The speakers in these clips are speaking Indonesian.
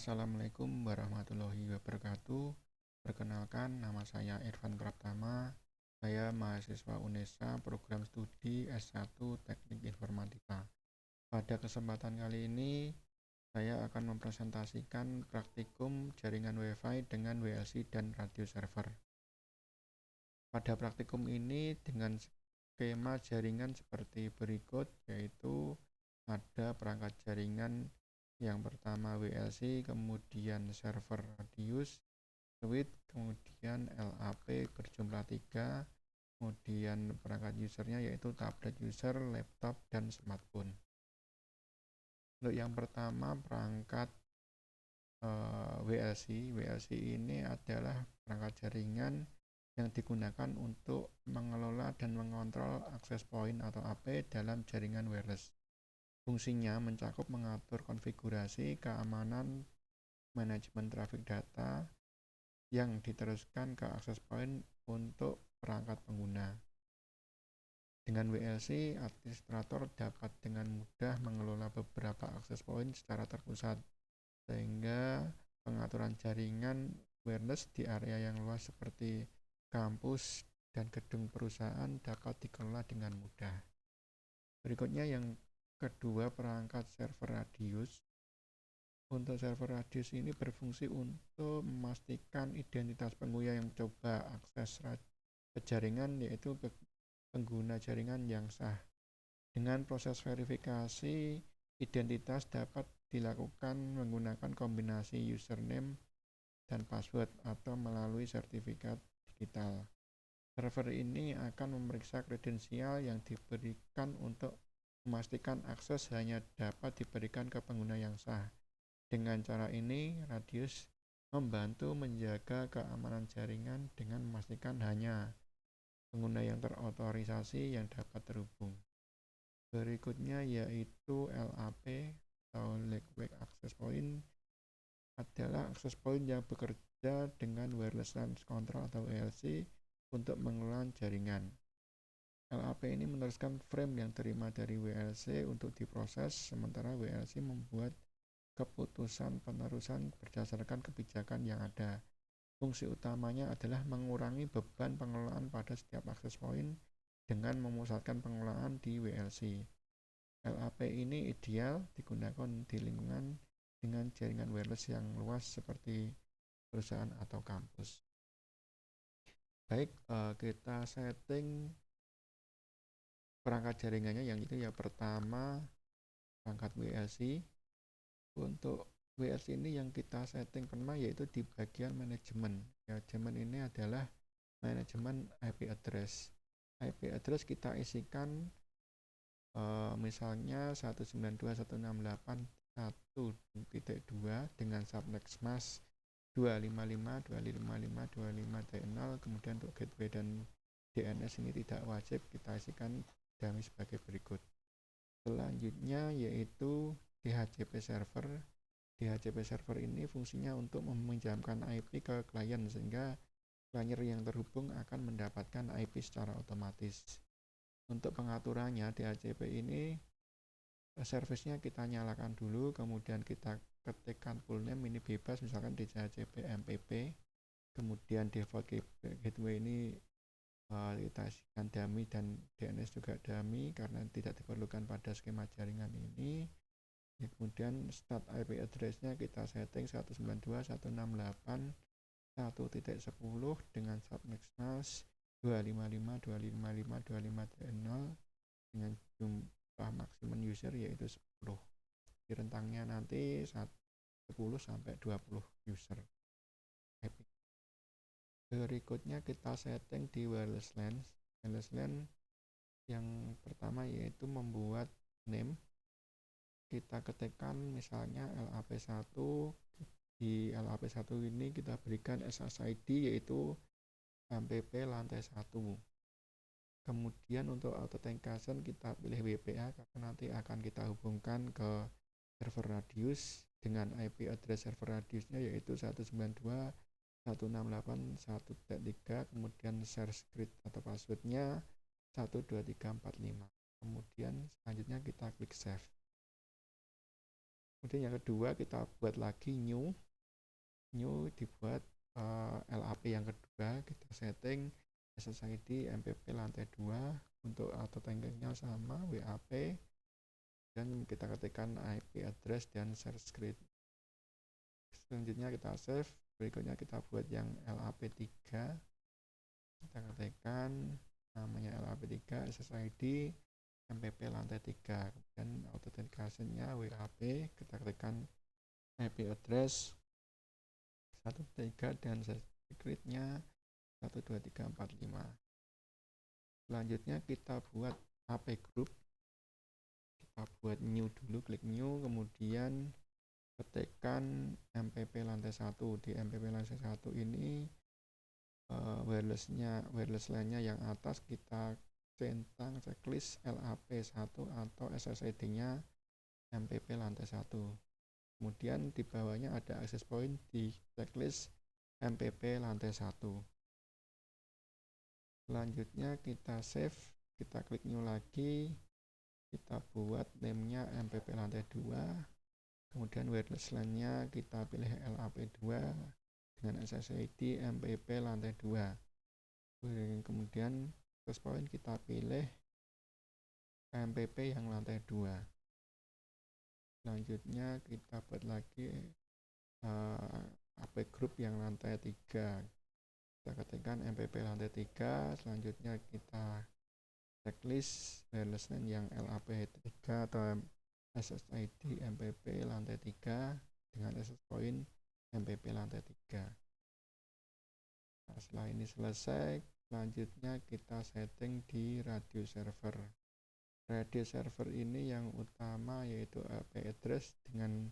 Assalamualaikum warahmatullahi wabarakatuh. Perkenalkan, nama saya Irfan Praptama. Saya mahasiswa UNESA program studi S1 Teknik Informatika. Pada kesempatan kali ini, saya akan mempresentasikan praktikum jaringan Wi-Fi dengan WLC dan radio server. Pada praktikum ini dengan skema jaringan seperti berikut, yaitu ada perangkat jaringan yang pertama WLC, kemudian server radius, switch, kemudian LAP berjumlah 3, kemudian perangkat usernya yaitu tablet user, laptop, dan smartphone. Untuk yang pertama perangkat WLC. WLC ini adalah perangkat jaringan yang digunakan untuk mengelola dan mengontrol akses point atau AP dalam jaringan wireless. Fungsinya mencakup mengatur konfigurasi, keamanan, manajemen trafik data yang diteruskan ke akses point untuk perangkat pengguna. Dengan WLC, administrator dapat dengan mudah mengelola beberapa akses point secara terpusat, sehingga pengaturan jaringan wireless di area yang luas seperti kampus dan gedung perusahaan dapat dikelola dengan mudah. Berikutnya yang kedua, perangkat server radius. Untuk server radius ini berfungsi untuk memastikan identitas pengguna yang coba akses jaringan, yaitu pengguna jaringan yang sah. Dengan proses verifikasi identitas dapat dilakukan menggunakan kombinasi username dan password atau melalui sertifikat digital. Server ini akan memeriksa kredensial yang diberikan untuk memastikan akses hanya dapat diberikan ke pengguna yang sah. Dengan cara ini, radius membantu menjaga keamanan jaringan dengan memastikan hanya pengguna yang terotorisasi yang dapat terhubung. Berikutnya yaitu LAP atau Lightweight Access Point, adalah akses point yang bekerja dengan Wireless LAN Control atau WLC untuk mengelola jaringan. LAP ini meneruskan frame yang terima dari WLC untuk diproses, sementara WLC membuat keputusan penerusan berdasarkan kebijakan yang ada. Fungsi utamanya adalah mengurangi beban pengelolaan pada setiap akses point dengan memusatkan pengelolaan di WLC. LAP ini ideal digunakan di lingkungan dengan jaringan wireless yang luas seperti perusahaan atau kampus. Baik, kita setting perangkat jaringannya, yang itu ya pertama perangkat WLC. Untuk WLC ini yang kita setting pertama yaitu di bagian manajemen. Manajemen ini adalah manajemen IP address. IP address kita isikan misalnya 192.168.1.2 dengan subnext mask 255.255.255.0. Kemudian untuk gateway dan DNS ini tidak wajib, kita isikan dummy sebagai berikut. Selanjutnya yaitu DHCP server. DHCP server ini fungsinya untuk meminjamkan IP ke klien sehingga klien yang terhubung akan mendapatkan IP secara otomatis. Untuk pengaturannya, DHCP ini servisnya kita nyalakan dulu, kemudian kita ketikkan full name ini bebas, misalkan DHCP MPP. Kemudian default gateway ini kita isikan dummy dan DNS juga dummy karena tidak diperlukan pada skema jaringan ini. Kemudian start IP address-nya kita setting 192.168.1.10 dengan subnext mask 255.255.255.0 dengan jumlah maksimum user yaitu 10. Di rentangnya nanti 10 sampai 20 user. Berikutnya kita setting di wireless LAN. Wireless LAN yang pertama yaitu membuat name. Kita ketikkan misalnya LAP1. Di LAP1 ini kita berikan SSID yaitu MPP lantai 1. Kemudian untuk authentication kita pilih WPA karena nanti akan kita hubungkan ke server radius dengan IP address server radiusnya yaitu 192.168.1.3, kemudian share script atau passwordnya 12345. Kemudian selanjutnya kita klik save. Kemudian yang kedua kita buat lagi new dibuat LAP yang kedua, kita setting SSID MPP lantai 2 untuk auto tankingnya sama WAP, dan kita ketikkan IP address dan share script. Selanjutnya kita save. Berikutnya kita buat yang LAP 3, kita ketikkan namanya LAP 3 SSID MPP lantai 3, kemudian authentication-nya WAP, kita ketikkan IP address 13 dan secretnya 12345. Selanjutnya kita buat AP group, kita buat new dulu, klik new, kemudian ketikkan MPP lantai 1. Di MPP lantai 1 ini wireless line-nya yang atas kita centang checklist LAP 1 atau SSID-nya MPP lantai 1. Kemudian di bawahnya ada access point di checklist MPP lantai 1. Selanjutnya kita save, kita klik new lagi, kita buat name-nya MPP lantai 2, kemudian wireless line-nya kita pilih LAP 2 dengan SSID MPP lantai 2. Kemudian access point kita pilih MPP yang lantai 2. Selanjutnya kita buat lagi AP group yang lantai 3. Kita ketikkan MPP lantai 3. Selanjutnya kita checklist wireless line yang LAP 3 atau SSID MPP lantai 3 dengan access point MPP lantai 3. Nah, setelah ini selesai, selanjutnya kita setting di radio server. Radio server ini yang utama yaitu IP address dengan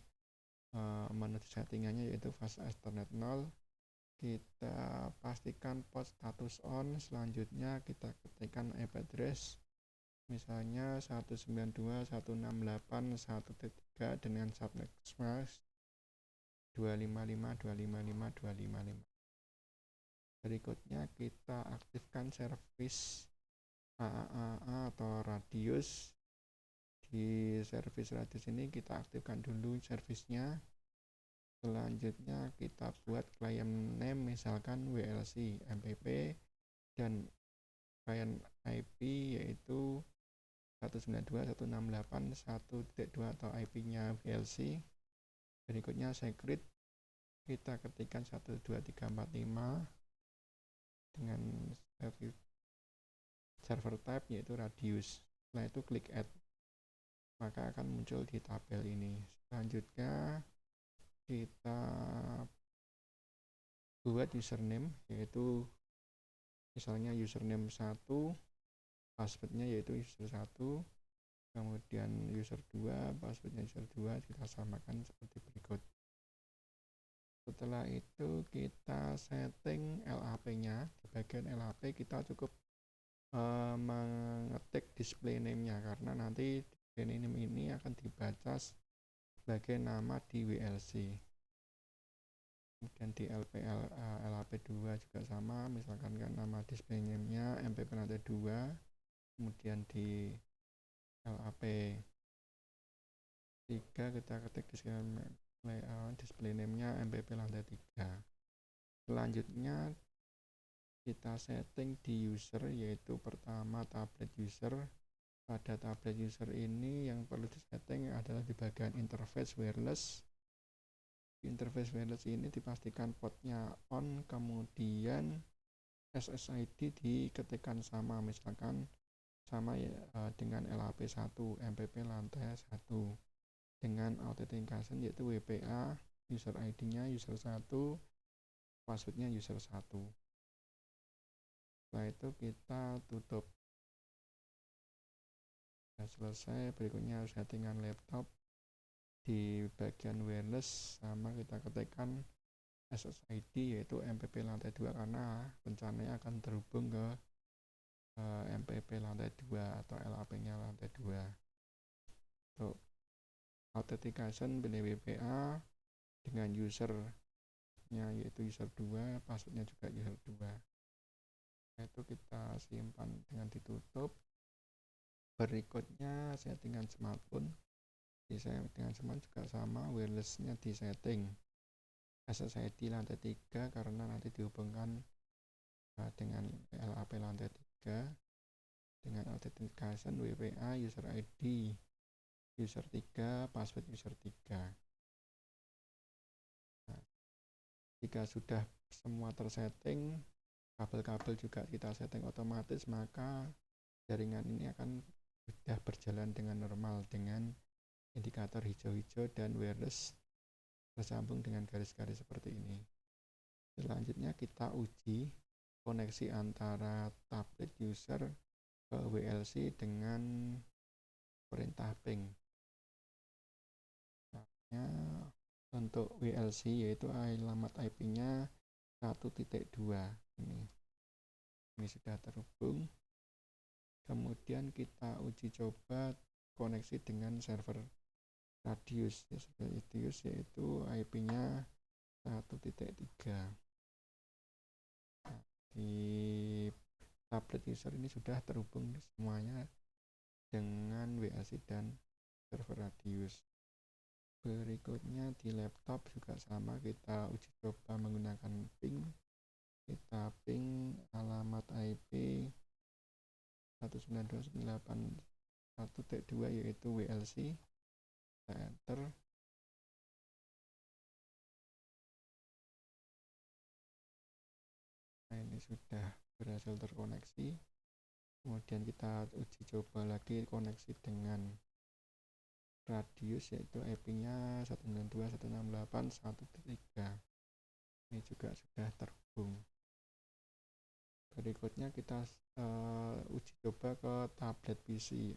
menu settingannya yaitu fast ethernet 0. Kita pastikan port status on. Selanjutnya kita ketikkan IP address misalnya 192.168.1.3 dengan subnet mask 255.255.255. Berikutnya kita aktifkan service AAA atau radius. Di service radius ini kita aktifkan dulu servisnya. Selanjutnya kita buat client name misalkan WLC MPP dan client IP yaitu 192.168.1.2 atau IP-nya VLC. Berikutnya secret kita ketikkan 12345 dengan server type yaitu radius. Setelah itu klik add, maka akan muncul di tabel ini. Selanjutnya kita buat username yaitu misalnya username 1, passwordnya yaitu user 1, kemudian user 2, passwordnya user 2, kita samakan seperti berikut. Setelah itu kita setting LAP-nya. Di bagian LAP kita cukup mengetik display name-nya karena nanti display name ini akan dibaca sebagai nama di WLC. Kemudian di LAP 2 juga sama, misalkan kan nama display name-nya MPP lantai 2, kemudian di LAP 3 kita ketik display name-nya MPP lantai 3. Selanjutnya kita setting di user yaitu pertama tablet user. Pada tablet user ini yang perlu disetting adalah di bagian interface wireless. Di interface wireless ini dipastikan portnya on, kemudian SSID diketikkan sama, misalkan sama dengan LAP 1 MPP lantai 1 dengan authentication yaitu WPA, user ID-nya user 1, passwordnya user 1. Setelah itu kita tutup. Sudah selesai. Berikutnya settingan laptop. Di bagian wireless sama kita ketikkan SSID yaitu MPP lantai 2 karena rencananya akan terhubung ke MPP lantai 2 atau LAP-nya lantai 2. Untuk authentication pilih WPA dengan usernya yaitu user 2, passwordnya juga user 2. Itu kita simpan dengan ditutup. Berikutnya settingan smartphone. di settingan semua juga sama, wirelessnya di setting SSID lantai 3 karena nanti dihubungkan dengan LAP lantai 3 dengan authentication WPA user ID user 3 password user 3. Nah, jika sudah semua tersetting, kabel-kabel juga kita setting otomatis, maka jaringan ini akan sudah berjalan dengan normal dengan indikator hijau-hijau dan wireless tersambung dengan garis-garis seperti ini. Selanjutnya kita uji koneksi antara tablet user ke WLC dengan perintah ping. Untuk WLC yaitu alamat IP-nya 1.2 ini sudah terhubung. Kemudian kita uji coba koneksi dengan server radius yaitu IP-nya 1.3. Nah, di tablet user ini sudah terhubung semuanya dengan WLC dan server radius. Berikutnya di laptop juga sama, kita uji coba menggunakan ping. Kita ping alamat IP 192.168.1.2 yaitu WLC. Kita enter. Nah, ini sudah berhasil terkoneksi. Kemudian kita uji coba lagi koneksi dengan radius yaitu IP-nya 192.168.1.3. Ini juga sudah terhubung. Berikutnya kita uji coba ke tablet PC,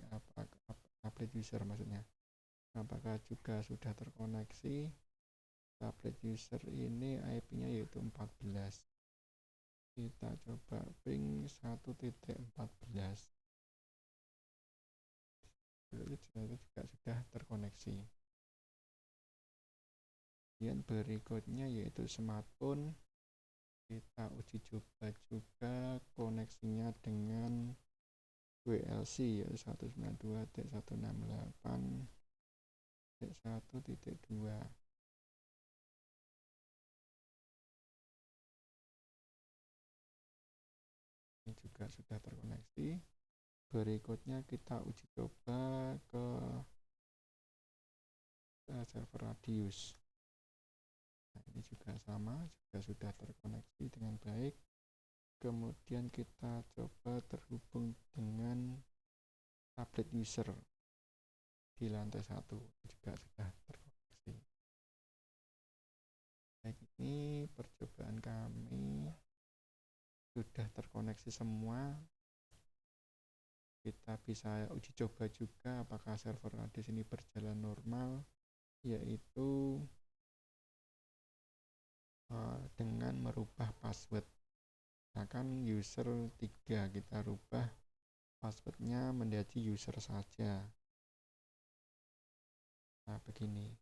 tablet user maksudnya. Apakah juga sudah terkoneksi? Tablet user ini IP-nya yaitu 14. Kita coba ping 1.14. Itu juga sudah terkoneksi. Kemudian berikutnya yaitu smartphone. Kita uji coba juga koneksinya dengan WLC yaitu 192.168.1.2. Ini juga sudah terkoneksi. Berikutnya kita uji coba ke server radius. Nah, ini juga sama, juga sudah terkoneksi dengan baik. Kemudian kita coba terhubung dengan tablet user di lantai 1, juga sudah terkoneksi. Baik, ini percobaan kami sudah terkoneksi semua. Kita bisa uji coba juga apakah server radius ini berjalan normal, yaitu dengan merubah password. Misalkan user 3 kita rubah passwordnya menjadi user saja. Nah, begini.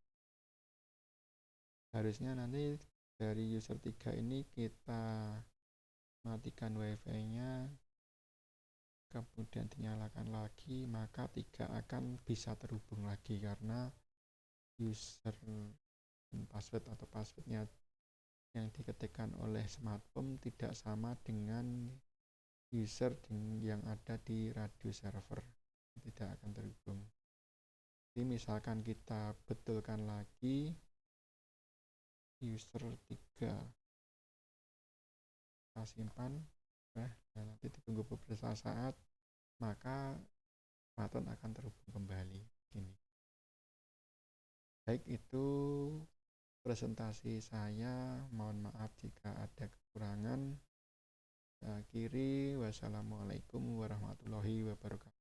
Harusnya nanti dari user 3 ini kita matikan wifi-nya, kemudian dinyalakan lagi, maka 3 akan bisa terhubung lagi karena user password atau passwordnya yang diketikkan oleh smartphone tidak sama dengan user yang ada di radius server, tidak akan terhubung. Jadi misalkan kita betulkan lagi user 3, kita simpan, nanti ditunggu beberapa saat, maka smartphone akan terhubung kembali. Gini. Baik, itu presentasi saya. Mohon maaf jika ada kekurangan. Akhiri, wassalamualaikum warahmatullahi wabarakatuh.